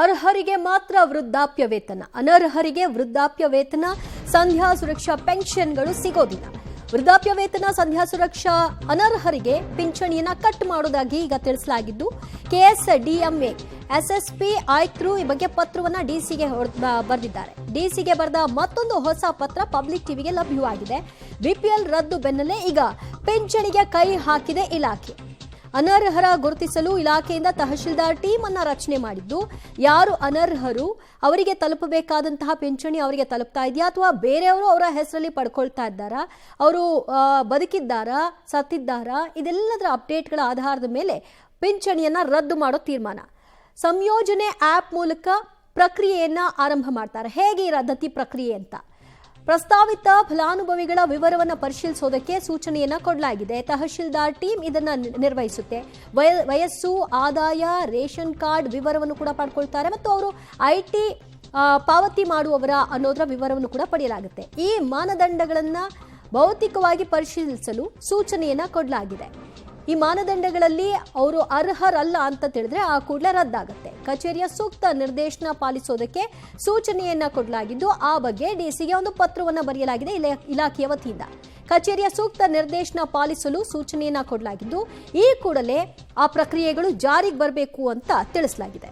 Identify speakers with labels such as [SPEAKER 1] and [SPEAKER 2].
[SPEAKER 1] ಅರ್ಹರಿಗೆ ಮಾತ್ರ ವೃದ್ಧಾಪ್ಯ ವೇತನ, ಅನರ್ಹರಿಗೆ ವೃದ್ಧಾಪ್ಯ ವೇತನ, ಸಂಧ್ಯಾ ಸುರಕ್ಷಾ ಪೆನ್ಷನ್ಗಳು ಸಿಗೋದಿಲ್ಲ. ವೃದ್ಧಾಪ್ಯ ವೇತನ, ಸಂಧ್ಯಾ ಸುರಕ್ಷಾ ಅನರ್ಹರಿಗೆ ಪಿಂಚಣಿಯನ್ನ ಕಟ್ ಮಾಡುವುದಾಗಿ ಈಗ ತಿಳಿಸಲಾಗಿದ್ದು, ಕೆಎಸ್ಡಿಎಂಎ ಎಸ್ಎಸ್ಪಿ ಆಯುಕ್ತರು ಈ ಬಗ್ಗೆ ಪತ್ರವನ್ನ ಡಿಸಿಗೆ ಬರೆದಿದ್ದಾರೆ. ಡಿಸಿಗೆ ಬರೆದ ಮತ್ತೊಂದು ಹೊಸ ಪತ್ರ ಪಬ್ಲಿಕ್ ಟಿವಿಗೆ ಲಭ್ಯವಾಗಿದೆ. ಬಿಪಿಎಲ್ ರದ್ದು ಬೆನ್ನಲ್ಲೇ ಈಗ ಪಿಂಚಣಿಗೆ ಕೈ ಹಾಕಿದೆ ಇಲಾಖೆ. ಅನರ್ಹರ ಗುರುತಿಸಲು ಇಲಾಖೆಯಿಂದ ತಹಶೀಲ್ದಾರ್ ಟೀಮ್ ಅನ್ನ ರಚನೆ ಮಾಡಿದ್ದು, ಯಾರು ಅನರ್ಹರು ಅವರಿಗೆ ತಲುಪಬೇಕಾದಂತಹ ಪಿಂಚಣಿ ಅವರಿಗೆ ತಲುಪ್ತಾ ಇದೆಯಾ ಅಥವಾ ಬೇರೆಯವರು ಅವರ ಹೆಸರಲ್ಲಿ ಪಡ್ಕೊಳ್ತಾ ಇದ್ದಾರಾ, ಅವರು ಬದುಕಿದ್ದಾರಾ, ಸತ್ತಿದ್ದಾರಾ, ಇದೆಲ್ಲದರ ಅಪ್ಡೇಟ್ಗಳ ಆಧಾರದ ಮೇಲೆ ಪಿಂಚಣಿಯನ್ನ ರದ್ದು ಮಾಡೋ ತೀರ್ಮಾನ. ಸಂಯೋಜನೆ ಆಪ್ ಮೂಲಕ ಪ್ರಕ್ರಿಯೆಯನ್ನ ಆರಂಭ ಮಾಡ್ತಾರೆ. ಹೇಗೆ ಈ ರದ್ದತಿ ಪ್ರಕ್ರಿಯೆ ಅಂತ ಪ್ರಸ್ತಾವಿತ ಫಲಾನುಭವಿಗಳ ವಿವರವನ್ನು ಪರಿಶೀಲಿಸೋದಕ್ಕೆ ಸೂಚನೆಯನ್ನ ಕೊಡಲಾಗಿದೆ. ತಹಶೀಲ್ದಾರ್ ಟೀಮ್ ಇದನ್ನ ನಿರ್ವಹಿಸುತ್ತೆ. ವಯಸ್ಸು, ಆದಾಯ, ರೇಷನ್ ಕಾರ್ಡ್ ವಿವರವನ್ನು ಕೂಡ ಪಡ್ಕೊಳ್ತಾರೆ ಮತ್ತು ಅವರು ಐಟಿ ಪಾವತಿ ಮಾಡುವವರ ಅನ್ನೋದರ ವಿವರವನ್ನು ಕೂಡ ಪಡೆಯಲಾಗುತ್ತೆ. ಈ ಮಾನದಂಡಗಳನ್ನ ಭೌತಿಕವಾಗಿ ಪರಿಶೀಲಿಸಲು ಸೂಚನೆಯನ್ನ ಕೊಡಲಾಗಿದೆ. ಈ ಮಾನದಂಡಗಳಲ್ಲಿ ಅವರು ಅರ್ಹರಲ್ಲ ಅಂತ ತಿಳಿದ್ರೆ ಆ ಕೂಡಲೇ ರದ್ದಾಗುತ್ತೆ. ಕಚೇರಿಯ ಸೂಕ್ತ ನಿರ್ದೇಶನ ಪಾಲಿಸೋದಕ್ಕೆ ಸೂಚನೆಯನ್ನ ಕೊಡಲಾಗಿದ್ದು, ಆ ಬಗ್ಗೆ ಡಿಸಿಗೆ ಒಂದು ಪತ್ರವನ್ನ ಬರೆಯಲಾಗಿದೆ ಇಲಾಖೆಯ ವತಿಯಿಂದ. ಕಚೇರಿಯ ಸೂಕ್ತ ನಿರ್ದೇಶನ ಪಾಲಿಸಲು ಸೂಚನೆಯನ್ನ ಕೊಡಲಾಗಿದ್ದು, ಈ ಕೂಡಲೇ ಆ ಪ್ರಕ್ರಿಯೆಗಳು ಜಾರಿಗೆ ಬರಬೇಕು ಅಂತ ತಿಳಿಸಲಾಗಿದೆ.